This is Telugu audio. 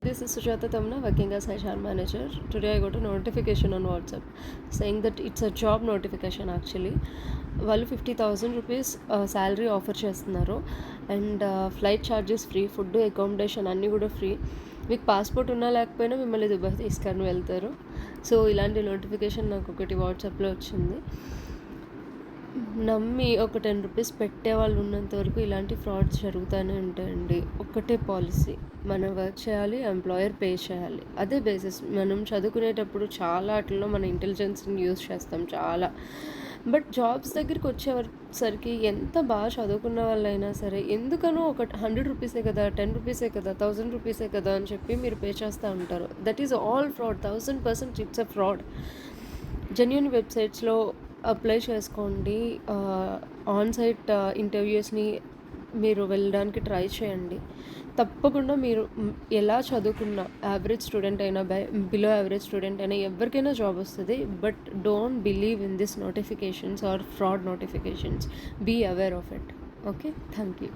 This is Sujata Tamna working as HR manager. Today I got a notification on WhatsApp saying that it's a job notification actually. వాళ్ళు 50,000 రూపీస్ శాలరీ ఆఫర్ చేస్తున్నారు and flight charges free, food accommodation అన్నీ కూడా ఫ్రీ. మీకు పాస్పోర్ట్ ఉన్నా లేకపోయినా మిమ్మల్ని దుబాయ్ తీసుకొని వెళ్తారు. సో ఇలాంటి నోటిఫికేషన్ నాకు ఒకటి వాట్సాప్లో వచ్చింది. నమ్మి ఒక 10 రూపీస్ పెట్టే వాళ్ళు ఉన్నంత వరకు ఇలాంటి ఫ్రాడ్స్ జరుగుతూనే ఉంటాయండి. ఒక్కటే పాలసీ, మనం వర్క్ చేయాలి, ఎంప్లాయర్ పే చేయాలి, అదే బేసిస్. మనం చదువుకునేటప్పుడు చాలా వాటిల్లో మన ఇంటెలిజెన్స్ని యూజ్ చేస్తాం చాలా. బట్ జాబ్స్ దగ్గరికి వచ్చేసరికి ఎంత బాగా చదువుకున్న వాళ్ళైనా సరే ఎందుకనో ఒక 100 రూపీసే కదా, 10 రూపీసే కదా, 1000 రూపీసే కదా అని చెప్పి మీరు పే చేస్తూ ఉంటారు. That is all fraud. 1000% it's a fraud. Genuine వెబ్సైట్స్లో అప్లై చేసుకోండి. ఆన్సైట్ ఇంటర్వ్యూస్ని మీరు వెళ్ళడానికి ట్రై చేయండి. తప్పకుండా మీరు ఎలా చదువుకున్న యావరేజ్ స్టూడెంట్ అయినా బిలో యావరేజ్ స్టూడెంట్ అయినా ఎవరికైనా జాబ్ వస్తుంది. But don't believe in this notifications are fraud notifications. Be aware of it. Okay, thank you.